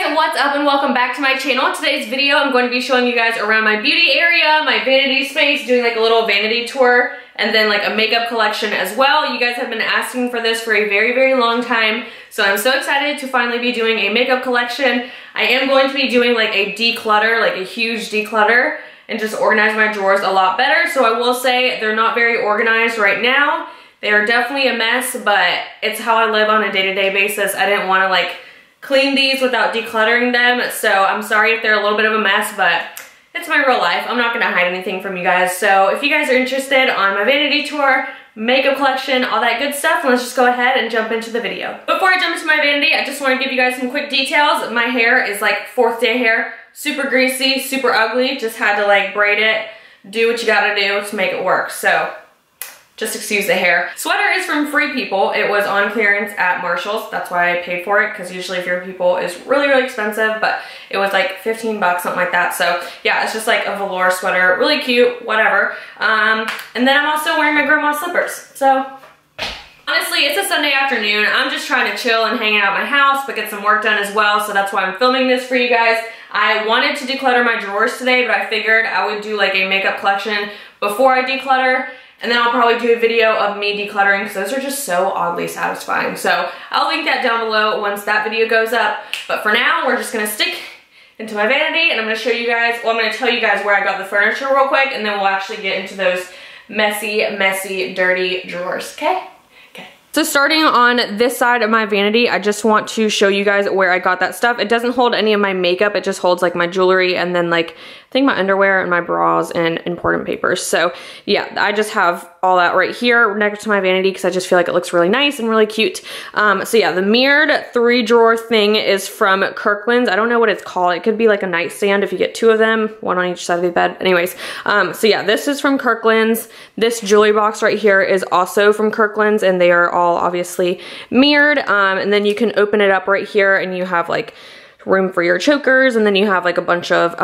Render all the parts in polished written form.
guys, what's up and welcome back to my channel. In today's video, I'm going to be showing you guys around my beauty area, my vanity space, doing like a little vanity tour, and then like a makeup collection as well. You guys have been asking for this for a very, very long time, so I'm so excited to finally be doing a makeup collection. I am going to be doing like a declutter, like a huge declutter, and just organize my drawers a lot better. So I will say they're not very organized right now. They are definitely a mess, but it's how I live on a day-to-day basis. I didn't want to like clean these without decluttering them, so I'm sorry if they're a little bit of a mess, but it's my real life. I'm not gonna hide anything from you guys. So if you guys are interested on my vanity tour, makeup collection, all that good stuff, let's just go ahead and jump into the video. Before I jump into my vanity, I just want to give you guys some quick details. My hair is like 4th day hair, super greasy, super ugly. Just had to like braid it, do what you gotta do to make it work. So just excuse the hair. Sweater is from Free People. It was on clearance at Marshall's. That's why I paid for it, because usually Free People is really, really expensive, but it was like 15 bucks, something like that. So yeah, it's just like a velour sweater, really cute, whatever. And then I'm also wearing my grandma's slippers. So honestly, it's a Sunday afternoon. I'm just trying to chill and hang out at my house, but get some work done as well. So that's why I'm filming this for you guys. I wanted to declutter my drawers today, but I figured I would do like a makeup collection before I declutter. And then I'll probably do a video of me decluttering, because those are just so oddly satisfying. So I'll link that down below once that video goes up. But for now, we're just gonna stick into my vanity, and I'm gonna show you guys, well, I'm gonna tell you guys where I got the furniture real quick, and then we'll actually get into those messy, messy, dirty drawers, okay? So starting on this side of my vanity, I just want to show you guys where I got that stuff. It doesn't hold any of my makeup, it just holds like my jewelry and then like, I think my underwear and my bras and important papers. So yeah, I just have all that right here next to my vanity because I just feel like it looks really nice and really cute. So yeah, the mirrored 3-drawer thing is from Kirkland's. I don't know what it's called. It could be like a nightstand if you get 2 of them, one on each side of the bed. Anyways, so yeah, this is from Kirkland's. This jewelry box right here is also from Kirkland's, and they are all obviously mirrored. And then you can open it up right here and you have like room for your chokers, and then you have like a bunch of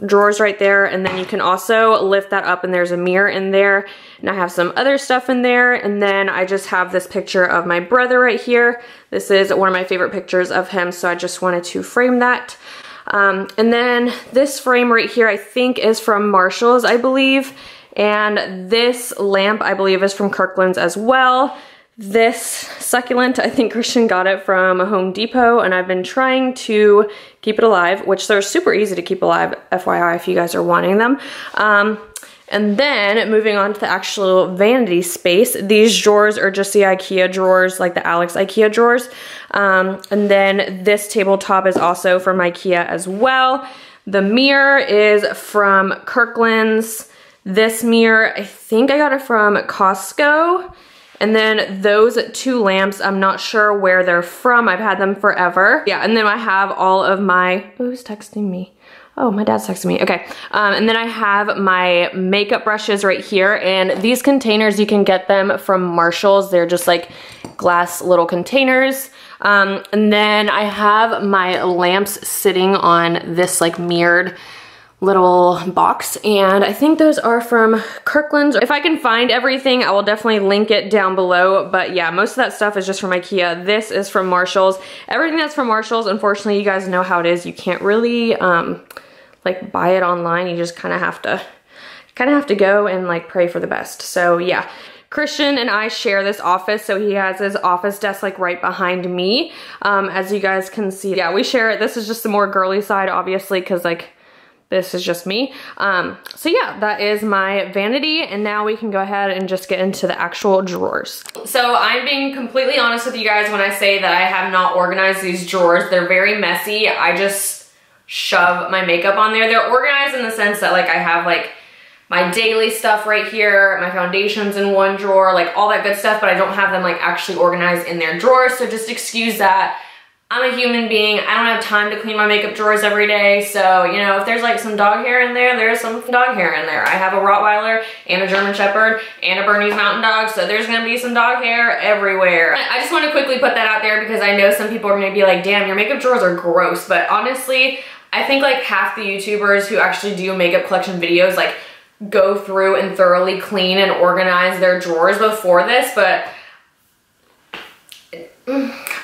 drawers right there, and then you can also lift that up and there's a mirror in there, and I have some other stuff in there, and then I just have this picture of my brother right here. This is one of my favorite pictures of him, so I just wanted to frame that. And then this frame right here I think is from Marshall's, I believe, and this lamp I believe is from Kirkland's as well. This succulent, I think Christian got it from Home Depot, and I've been trying to keep it alive, which they're super easy to keep alive, FYI, if you guys are wanting them. And then moving on to the actual vanity space, these drawers are just the Ikea drawers, like the Alex Ikea drawers. And then this tabletop is also from Ikea as well. The mirror is from Kirkland's. This mirror, I think I got it from Costco. And then those 2 lamps, I'm not sure where they're from. I've had them forever. Yeah, and then I have all of my, who's texting me? Oh, my dad's texting me, okay. And then I have my makeup brushes right here, and these containers, you can get them from Marshall's. They're just like glass little containers. And then I have my lamps sitting on this like mirrored little box, and I think those are from Kirkland's. If I can find everything, I will definitely link it down below, but yeah, most of that stuff is just from Ikea. This is from Marshall's. Everything that's from Marshall's, unfortunately, you guys know how it is. You can't really like buy it online. You just kind of have to go and like pray for the best. So yeah. Christian and I share this office, so he has his office desk like right behind me. As you guys can see, yeah, we share it. This is just the more girly side, obviously, because like this is just me. So yeah, that is my vanity, and now we can go ahead and just get into the actual drawers. So I'm being completely honest with you guys when I say that I have not organized these drawers. They're very messy. I just shove my makeup on there. They're organized in the sense that like I have like my daily stuff right here, my foundations in one drawer, like all that good stuff, but I don't have them like actually organized in their drawers, so just excuse that. I'm a human being. I don't have time to clean my makeup drawers every day. So, you know, if there's like some dog hair in there, there's some dog hair in there. I have a Rottweiler and a German Shepherd and a Bernese Mountain Dog. So there's going to be some dog hair everywhere. I just want to quickly put that out there because I know some people are going to be like, damn, your makeup drawers are gross. But honestly, I think like half the YouTubers who actually do makeup collection videos like go through and thoroughly clean and organize their drawers before this. But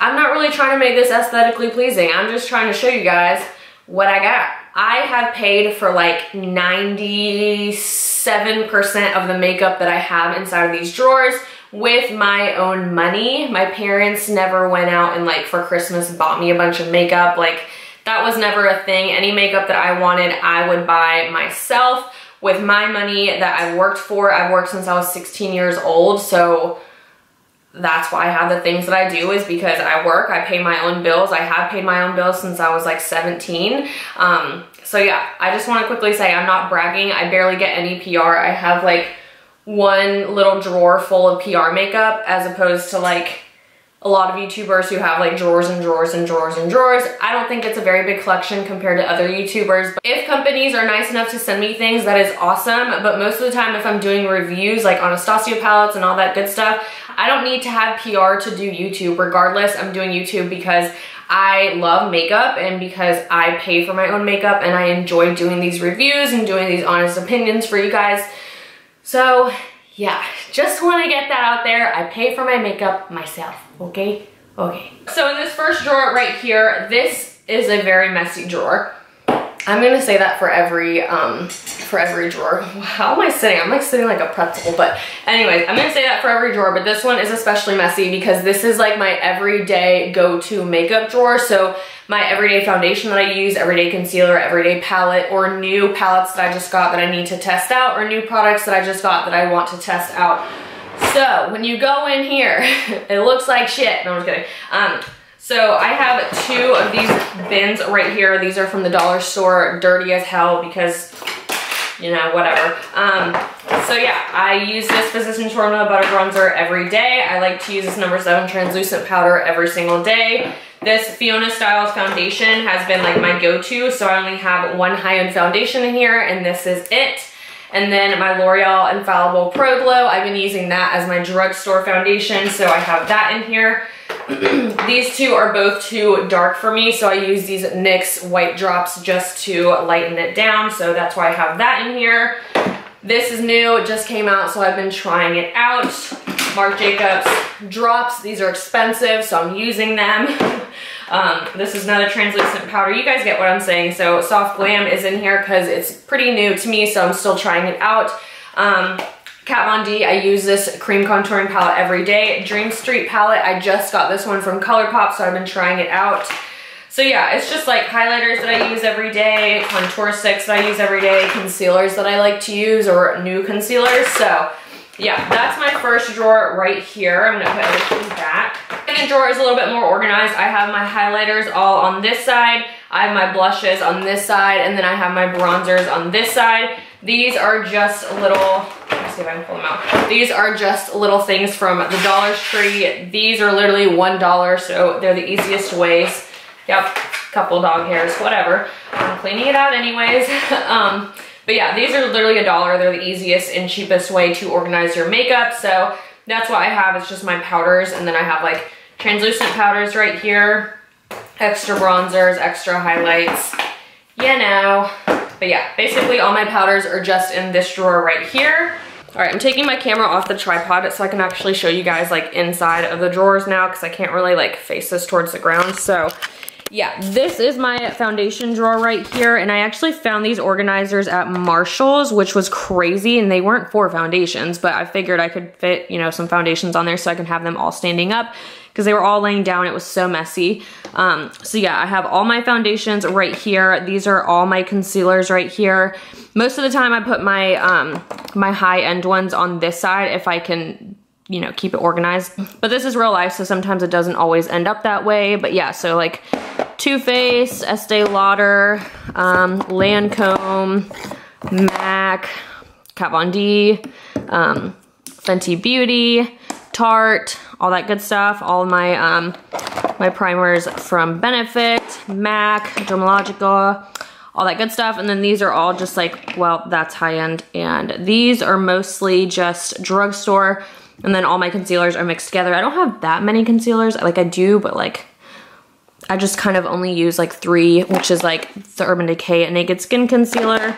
I'm not really trying to make this aesthetically pleasing. I'm just trying to show you guys what I got. I have paid for like 97% of the makeup that I have inside of these drawers with my own money. My parents never went out and like for Christmas bought me a bunch of makeup. Like that was never a thing. Any makeup that I wanted, I would buy myself with my money that I worked for. I've worked since I was 16 years old, so that's why I have the things that I do, is because I work, I pay my own bills. I have paid my own bills since I was like 17. So yeah, I just want to quickly say I'm not bragging. I barely get any PR. I have like one little drawer full of PR makeup as opposed to like a lot of YouTubers who have like drawers and drawers and drawers and drawers. I don't think it's a very big collection compared to other YouTubers. But if companies are nice enough to send me things, that is awesome. But most of the time, if I'm doing reviews like Anastasia palettes and all that good stuff, I don't need to have PR to do YouTube. Regardless, I'm doing YouTube because I love makeup and because I pay for my own makeup and I enjoy doing these reviews and doing these honest opinions for you guys. So yeah, just want to get that out there. I pay for my makeup myself, okay? Okay. So in this first drawer right here, this is a very messy drawer. I'm gonna say that for every drawer. How am I sitting? I'm like sitting like a pretzel, but anyways, I'm gonna say that for every drawer, but this one is especially messy because this is like my everyday go-to makeup drawer. So my everyday foundation that I use, everyday concealer, everyday palette, or new palettes that I just got that I need to test out, or new products that I just got that I want to test out. So when you go in here, it looks like shit. No, I'm just kidding. So I have two of these bins right here. These are from the dollar store, dirty as hell because, you know, whatever. So yeah, I use this Physicians Formula Butter Bronzer every day. I like to use this number 7 translucent powder every single day. This Fiona Styles foundation has been like my go-to, so I only have one high-end foundation in here, and this is it. And then my L'Oreal Infallible Pro Glow, I've been using that as my drugstore foundation, so I have that in here. These two are both too dark for me, so I use these NYX white drops just to lighten it down, so that's why I have that in here. This is new, it just came out, so I've been trying it out. Marc Jacobs drops, these are expensive, so I'm using them. This is another translucent powder. You guys get what I'm saying. So Soft Glam is in here because it's pretty new to me, so I'm still trying it out. Kat Von D, I use this cream contouring palette every day. Dream Street palette, I just got this one from ColourPop, so I've been trying it out. So yeah, it's just like highlighters that I use every day, contour sticks that I use every day, concealers that I like to use, or new concealers. So yeah, that's my first drawer right here. I'm gonna put everything back. The second drawer is a little bit more organized. I have my highlighters all on this side. I have my blushes on this side, and then I have my bronzers on this side. These are just little, let's see if I can pull them out. These are just little things from the Dollar Tree. These are literally $1, so they're the easiest ways. Yep, couple dog hairs, whatever. I'm cleaning it out anyways. But yeah, these are literally $1. They're the easiest and cheapest way to organize your makeup. So that's what I have. It's just my powders. And then I have like translucent powders right here, extra bronzers, extra highlights, you know. But yeah, basically all my powders are just in this drawer right here. All right, I'm taking my camera off the tripod so I can actually show you guys like inside of the drawers now because I can't really like face this towards the ground. So yeah, this is my foundation drawer right here, and I actually found these organizers at Marshall's, which was crazy, and they weren't for foundations, but I figured I could fit, you know, some foundations on there so I can have them all standing up because they were all laying down. It was so messy. So yeah, I have all my foundations right here. These are all my concealers right here. Most of the time I put my my high-end ones on this side if I can, you know, keep it organized. But this is real life, so sometimes it doesn't always end up that way. But yeah, so like Too Faced, Estee Lauder, Lancome, MAC, Kat Von D, Fenty Beauty, Tarte, all that good stuff. All of my my primers from Benefit, MAC, Dermalogica, all that good stuff. And then these are all just like, well, that's high-end. And these are mostly just drugstore. And then all my concealers are mixed together. I don't have that many concealers. Like I do, but like I just kind of only use like 3, which is like the Urban Decay Naked Skin Concealer,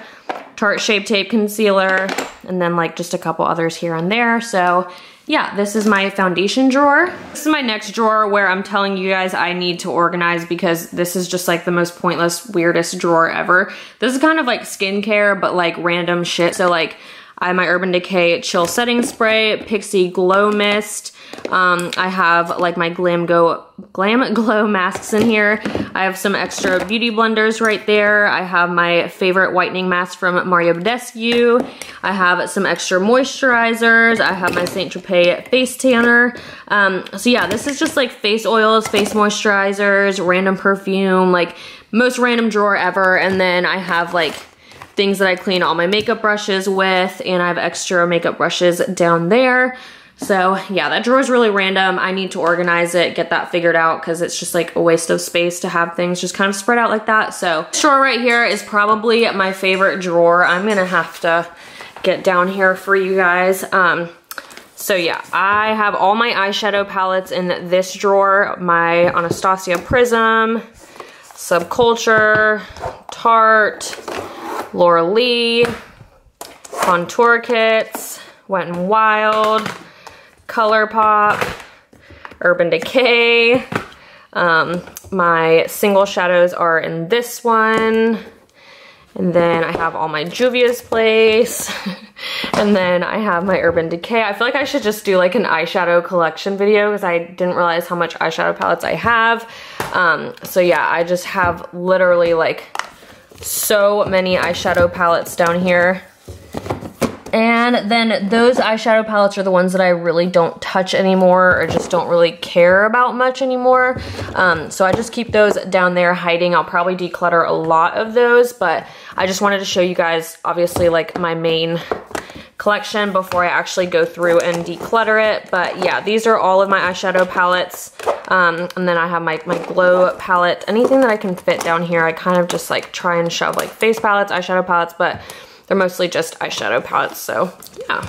Tarte Shape Tape Concealer, and then like just a couple others here and there. So yeah, this is my foundation drawer. This is my next drawer where I'm telling you guys I need to organize because this is just like the most pointless, weirdest drawer ever. This is kind of like skincare, but like random shit. So like I have my Urban Decay Chill Setting Spray, Pixie Glow Mist. I have like my Glam Glow masks in here. I have some extra beauty blenders right there. I have my favorite whitening mask from Mario Badescu. I have some extra moisturizers. I have my Saint Tropez face tanner. So yeah, this is just like face oils, face moisturizers, random perfume, like most random drawer ever. And then I have like things that I clean all my makeup brushes with, and I have extra makeup brushes down there. So yeah, that drawer is really random. I need to organize it, get that figured out, because it's just like a waste of space to have things just kind of spread out like that. So this drawer right here is probably my favorite drawer. I'm gonna have to get down here for you guys. So yeah, I have all my eyeshadow palettes in this drawer. My Anastasia Prism, Subculture, Tarte, Laura Lee, Contour Kits, Wet n Wild, ColourPop, Urban Decay. My single shadows are in this one. And then I have all my Juvia's Place. And then I have my Urban Decay. I feel like I should just do like an eyeshadow collection video because I didn't realize how much eyeshadow palettes I have. So yeah, I just have literally like so many eyeshadow palettes down here. And then those eyeshadow palettes are the ones that I really don't touch anymore or just don't really care about much anymore. So I just keep those down there hiding. I'll probably declutter a lot of those, but I just wanted to show you guys obviously like my main collection before I actually go through and declutter it. But yeah, these are all of my eyeshadow palettes. And then I have my glow palette. Anything that I can fit down here, I kind of just like try and shove like face palettes, eyeshadow palettes, but they're mostly just eyeshadow palettes, so yeah.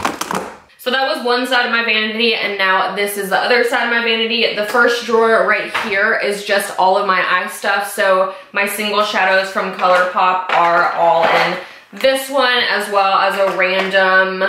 So that was one side of my vanity, and now this is the other side of my vanity. The first drawer right here is just all of my eye stuff. So my single shadows from ColourPop are all in this one, as well as a random,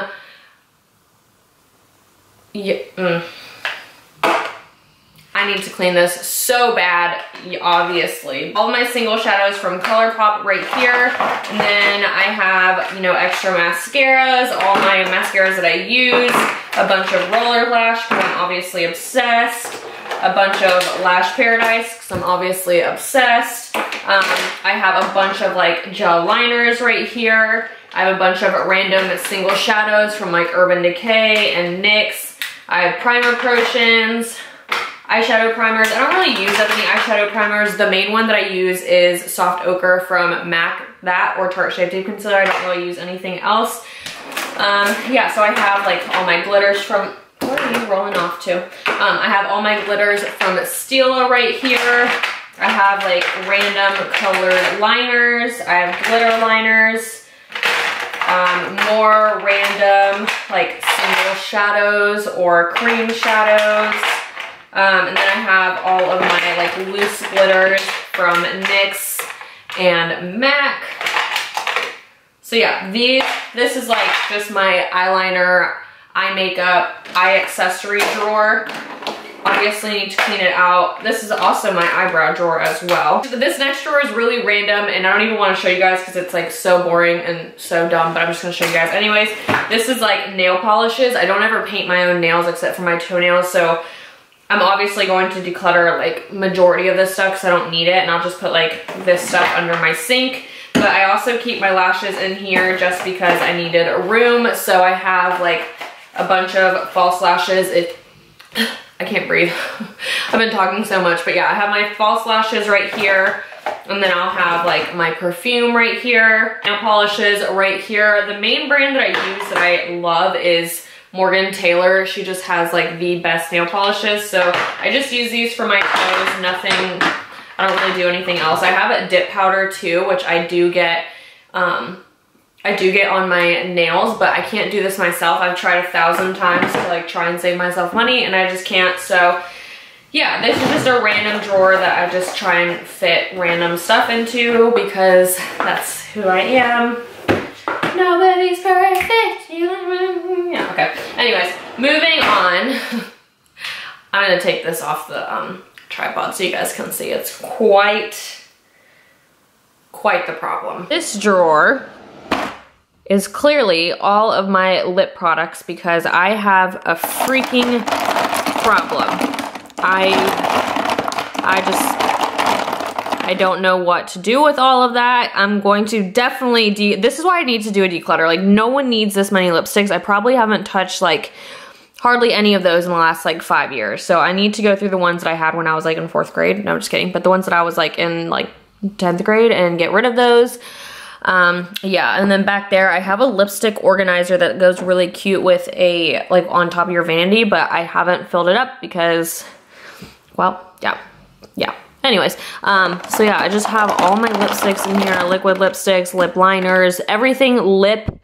I need to clean this so bad, obviously. All of my single shadows from ColourPop right here. And then I have, you know, extra mascaras, all my mascaras that I use, a bunch of Roller Lash, because I'm obviously obsessed, a bunch of Lash Paradise, because I'm obviously obsessed. I have a bunch of like gel liners right here. I have a bunch of random single shadows from like Urban Decay and NYX. I have primer potions, eyeshadow primers. I don't really use that many eyeshadow primers. The main one that I use is Soft Ochre from MAC, that or Tarte Shape Tape Concealer. I don't really use anything else. Yeah, so I have like all my glitters from, what are you rolling off to? I have all my glitters from Stila right here. I have like random colored liners. I have glitter liners. More random like single shadows or cream shadows. And then I have all of my like loose glitters from NYX and MAC. So yeah, this is like just my eyeliner, eye makeup, eye accessory drawer. Obviously need to clean it out. This is also my eyebrow drawer as well. This next drawer is really random, and I don't even want to show you guys because it's like so boring and so dumb, but I'm just going to show you guys anyways. This is like nail polishes. I don't ever paint my own nails except for my toenails, so I'm obviously going to declutter like majority of this stuff because I don't need it, and I'll just put like this stuff under my sink. But I also keep my lashes in here just because I needed a room, so I have like a bunch of false lashes. I can't breathe. I've been talking so much, but yeah, I have my false lashes right here, and then I'll have like my perfume right here, nail polishes right here. The main brand that I use that I love is Morgan Taylor. She just has like the best nail polishes, so I just use these for my toes. Nothing, I don't really do anything else. I have a dip powder too, which I do get on my nails, but I can't do this myself. I've tried 1,000 times to like try and save myself money, and I just can't. So yeah, this is just a random drawer that I just try and fit random stuff into because that's who I am. Nobody's perfect. Yeah, okay. Anyways, moving on. I'm gonna take this off the tripod so you guys can see. It's quite the problem. This drawer is clearly all of my lip products because I have a freaking problem. I don't know what to do with all of that. I'm going to definitely this is why I need to do a declutter. Like, no one needs this many lipsticks. I probably haven't touched like hardly any of those in the last like 5 years. So I need to go through the ones that I had when I was like in 4th grade. No, I'm just kidding. But the ones that I was like in like 10th grade and get rid of those. Yeah, and then back there I have a lipstick organizer that goes really cute with a like on top of your vanity, but I haven't filled it up because, well, yeah. Anyways, so yeah, I just have all my lipsticks in here, liquid lipsticks, lip liners, everything lip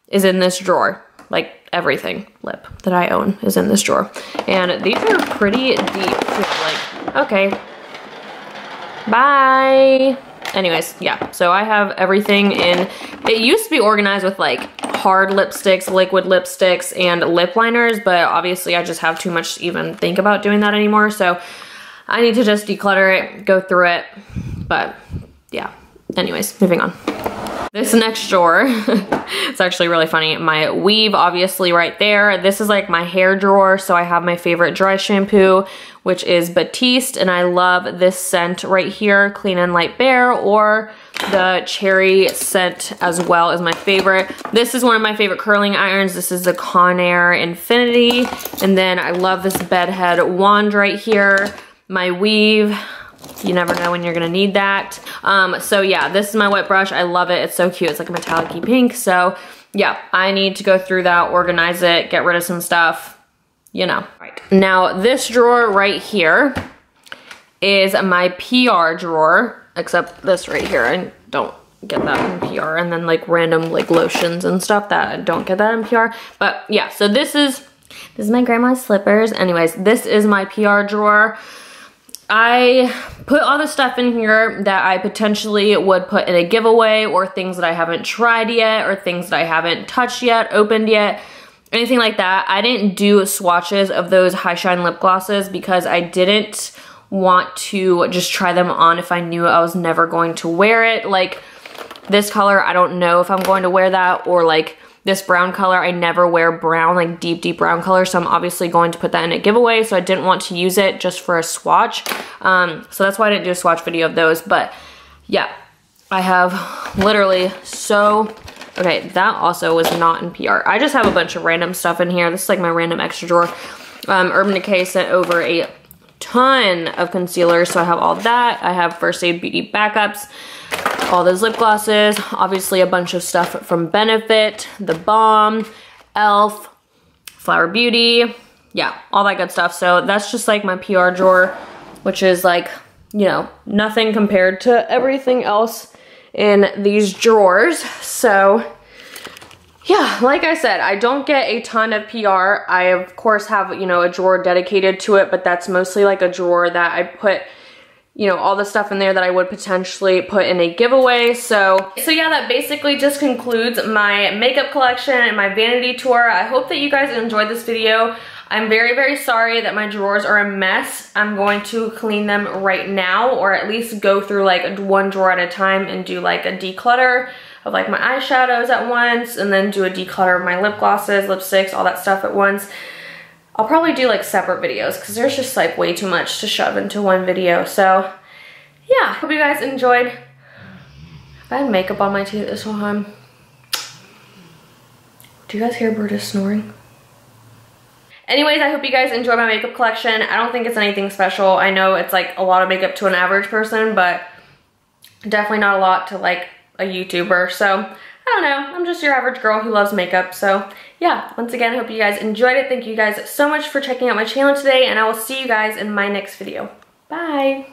is in this drawer. Like everything lip that I own is in this drawer. And these are pretty deep too. Like, okay, bye. Anyways, yeah, so I have everything in. It used to be organized with like hard lipsticks, liquid lipsticks, and lip liners, but obviously I just have too much to even think about doing that anymore. So I need to just declutter it, go through it, but yeah. Anyways, moving on. This next drawer, it's actually really funny. My weave, obviously right there. This is like my hair drawer, so I have my favorite dry shampoo, which is Batiste, and I love this scent right here, Clean and Light Bare, or the cherry scent as well is my favorite. This is one of my favorite curling irons. This is the Conair Infinity, and then I love this bedhead wand right here. My weave, you never know when you're gonna need that. So yeah, this is my wet brush. I love it. It's so cute. It's like a metallic-y pink. So yeah, I need to go through that, organize it, get rid of some stuff, you know. Right. Now this drawer right here is my PR drawer, except this right here. I don't get that in PR. And then like random like lotions and stuff that I don't get that in PR. But yeah, so this is my grandma's slippers. Anyways, this is my PR drawer. I put all the stuff in here that I potentially would put in a giveaway, or things that I haven't tried yet, or things that I haven't touched yet, opened yet, anything like that. I didn't do swatches of those high shine lip glosses because I didn't want to just try them on if I knew I was never going to wear it. Like this color, I don't know if I'm going to wear that, or like this brown color, I never wear brown, like deep brown color, so I'm obviously going to put that in a giveaway, so I didn't want to use it just for a swatch. So that's why I didn't do a swatch video of those, but yeah, I have literally okay, that also was not in PR. I just have a bunch of random stuff in here. This is like my random extra drawer. Urban Decay sent over a ton of concealer, so I have all that. I have First Aid Beauty backups, all those lip glosses, obviously a bunch of stuff from Benefit, The Balm, e.l.f., Flower Beauty, yeah, all that good stuff. So that's just like my PR drawer, which is like, you know, nothing compared to everything else in these drawers. So yeah, like I said, I don't get a ton of PR. I of course have, you know, a drawer dedicated to it, but that's mostly like a drawer that I put, you know, all the stuff in there that I would potentially put in a giveaway. So yeah, that basically just concludes my makeup collection and my vanity tour. I hope that you guys enjoyed this video. I'm very, very sorry that my drawers are a mess. I'm going to clean them right now, or at least go through like one drawer at a time and do like a declutter of like my eyeshadows at once, and then do a declutter of my lip glosses, lipsticks, all that stuff at once. I'll probably do like separate videos because there's just like way too much to shove into one video. So yeah, hope you guys enjoyed. Have I had makeup on my teeth this whole time? Do you guys hear Berta snoring? Anyways, I hope you guys enjoyed my makeup collection. I don't think it's anything special. I know it's like a lot of makeup to an average person, but definitely not a lot to like a YouTuber. So I don't know, I'm just your average girl who loves makeup. So yeah, once again, I hope you guys enjoyed it. Thank you guys so much for checking out my channel today, and I will see you guys in my next video. Bye.